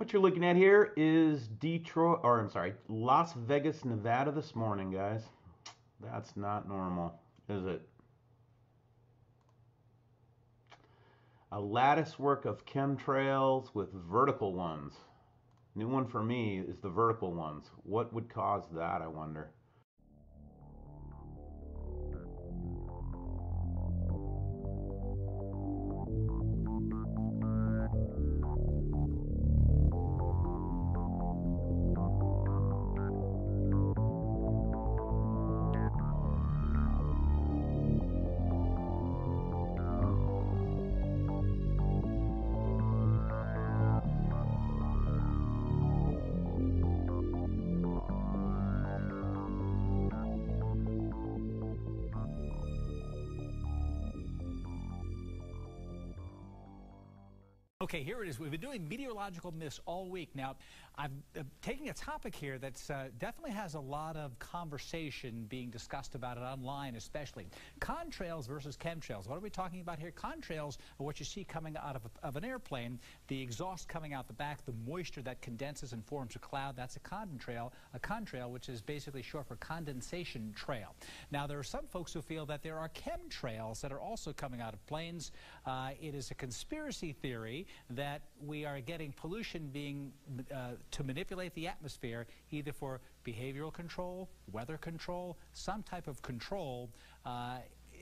What you're looking at here is Las Vegas, Nevada this morning, guys. That's not normal, is it? A lattice work of chemtrails with vertical ones. New one for me is the vertical ones. What would cause that, I wonder? Okay, here it is. We've been doing meteorological myths all week. Now, I'm taking a topic here that definitely has a lot of conversation being discussed about it online, especially. Contrails versus chemtrails. What are we talking about here? Contrails are what you see coming out of an airplane, the exhaust coming out the back, the moisture that condenses and forms a cloud. That's a contrail, which is basically short for condensation trail. Now, there are some folks who feel that there are chemtrails that are also coming out of planes. It is a conspiracy theory that we are getting pollution being to manipulate the atmosphere, either for behavioral control, weather control, some type of control,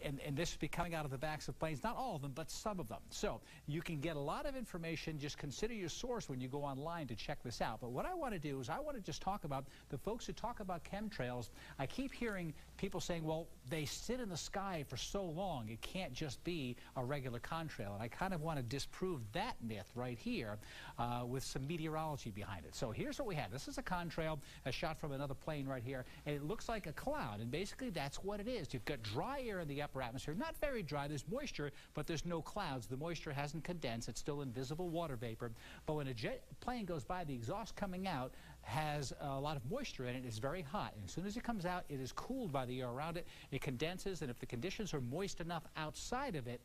and this would be coming out of the backs of planes, not all of them, but some of them. So you can get a lot of information. Just consider your source when you go online to check this out. But what I want to do is I want to just talk about the folks who talk about chemtrails. I keep hearing people saying, well, they sit in the sky for so long, it can't just be a regular contrail. And I kind of want to disprove that myth right here with some meteorology behind it. So here's what we have. This is a contrail, a shot from another plane right here, and it looks like a cloud. And basically that's what it is. You've got dry air in the upper atmosphere, not very dry, there's moisture, but there's no clouds. The moisture hasn't condensed, it's still invisible water vapor. But when a jet plane goes by, the exhaust coming out has a lot of moisture in it. It's very hot, and as soon as it comes out, it is cooled by the air around it. It condenses, and if the conditions are moist enough outside of it,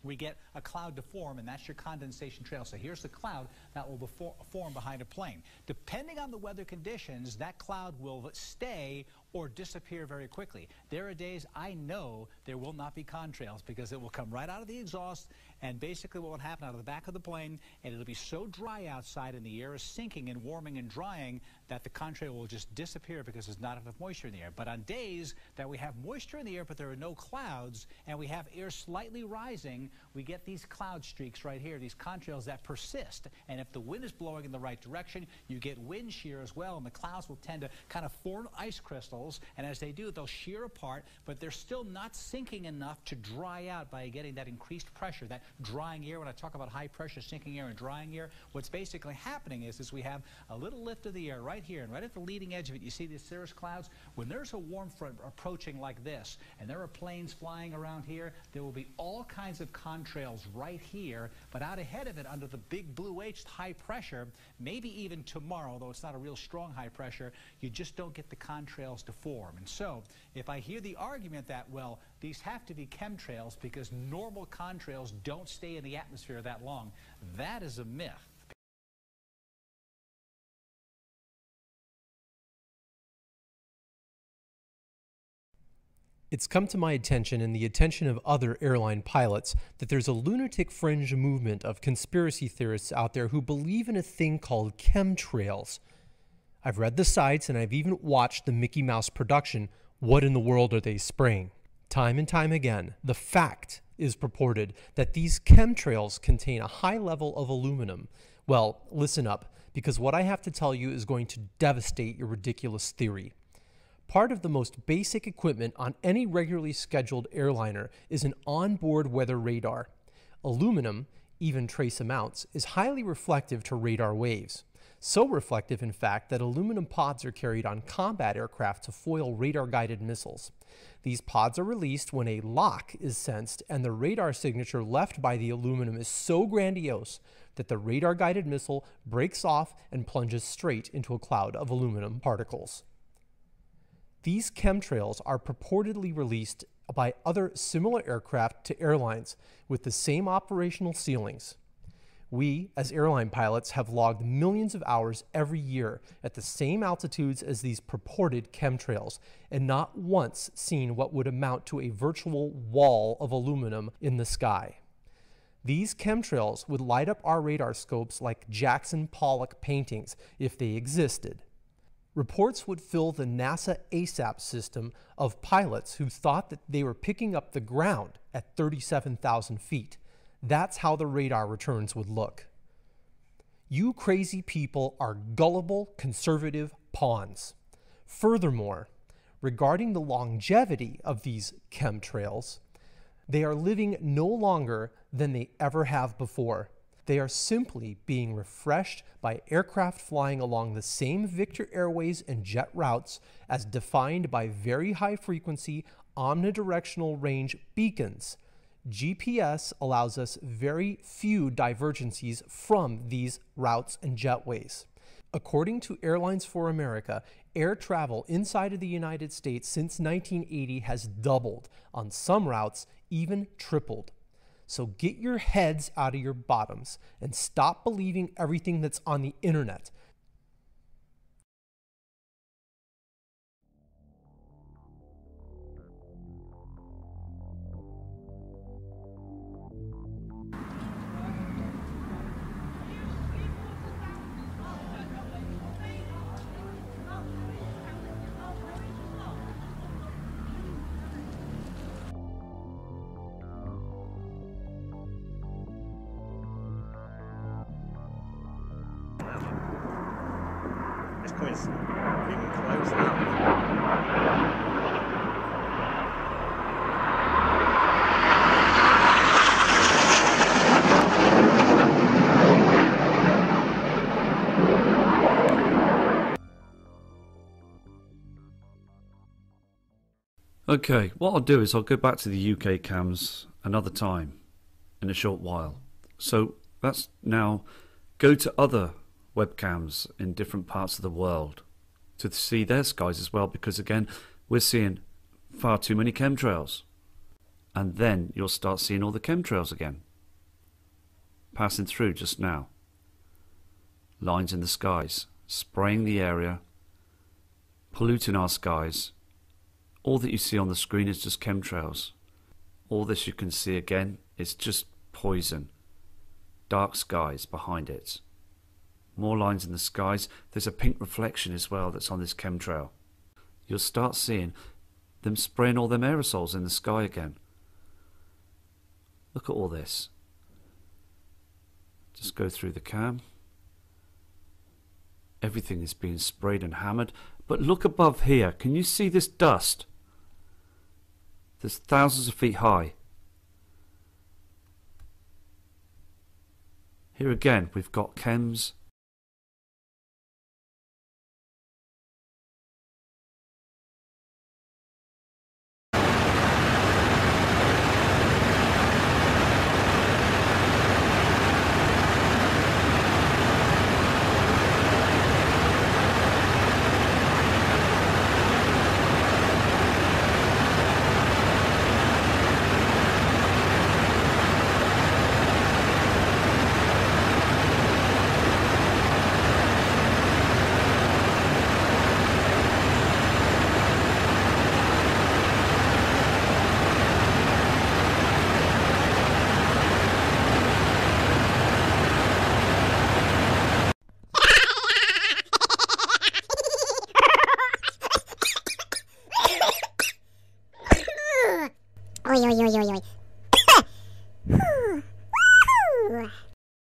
we get a cloud to form, and that's your condensation trail. So here's the cloud that will form behind a plane. Depending on the weather conditions, that cloud will stay or disappear very quickly. There are days I know there will not be contrails because it will come right out of the exhaust, and basically what will happen out of the back of the plane, and it'll be so dry outside and the air is sinking and warming and drying that the contrail will just disappear because there's not enough moisture in the air. But on days that we have moisture in the air but there are no clouds and we have air slightly rising, we get these cloud streaks right here, these contrails that persist. And if the wind is blowing in the right direction, you get wind shear as well, and the clouds will tend to kind of form ice crystals, and as they do, they'll shear apart, but they're still not sinking enough to dry out by getting that increased pressure, that drying air. When I talk about high pressure sinking air and drying air, what's basically happening is we have a little lift of the air right here, and right at the leading edge of it, you see these cirrus clouds. When there's a warm front approaching like this, and there are planes flying around here, there will be all kinds of contrails right here, but out ahead of it, under the big blue H, high pressure, maybe even tomorrow, though it's not a real strong high pressure, you just don't get the contrails to form. And so, if I hear the argument that, well, these have to be chemtrails because normal contrails don't stay in the atmosphere that long, that is a myth. It's come to my attention and the attention of other airline pilots that there's a lunatic fringe movement of conspiracy theorists out there who believe in a thing called chemtrails. I've read the sites and I've even watched the Mickey Mouse production, What in the World Are They Spraying? Time and time again, the fact is purported that these chemtrails contain a high level of aluminum. Well, listen up, because what I have to tell you is going to devastate your ridiculous theory. Part of the most basic equipment on any regularly scheduled airliner is an onboard weather radar. Aluminum, even trace amounts, is highly reflective to radar waves. So reflective, in fact, that aluminum pods are carried on combat aircraft to foil radar-guided missiles. These pods are released when a lock is sensed, and the radar signature left by the aluminum is so grandiose that the radar-guided missile breaks off and plunges straight into a cloud of aluminum particles. These chemtrails are purportedly released by other similar aircraft to airlines with the same operational ceilings. We, as airline pilots, have logged millions of hours every year at the same altitudes as these purported chemtrails, and not once seen what would amount to a virtual wall of aluminum in the sky. These chemtrails would light up our radar scopes like Jackson Pollock paintings if they existed. Reports would fill the NASA ASAP system of pilots who thought that they were picking up the ground at 37,000 feet. That's how the radar returns would look. You crazy people are gullible, conservative pawns. Furthermore, regarding the longevity of these chemtrails, they are living no longer than they ever have before. They are simply being refreshed by aircraft flying along the same Victor Airways and jet routes as defined by very high frequency omnidirectional range beacons. GPS allows us very few divergencies from these routes and jetways. According to Airlines for America, air travel inside of the United States since 1980 has doubled, on some routes even tripled. So get your heads out of your bottoms and stop believing everything that's on the internet. This point's even close now. Okay, what I'll do is I'll go back to the UK cams another time in a short while. So that's now go to other webcams in different parts of the world to see their skies as well, because again, we're seeing far too many chemtrails. And then you'll start seeing all the chemtrails again passing through just now. Lines in the skies, spraying the area, polluting our skies. All that you see on the screen is just chemtrails. All this you can see again is just poison. Dark skies behind it. More lines in the skies. There's a pink reflection as well that's on this chemtrail. You'll start seeing them spraying all them aerosols in the sky again. Look at all this. Just go through the cam. Everything is being sprayed and hammered. But look above here. Can you see this dust? There's thousands of feet high. Here again, we've got chems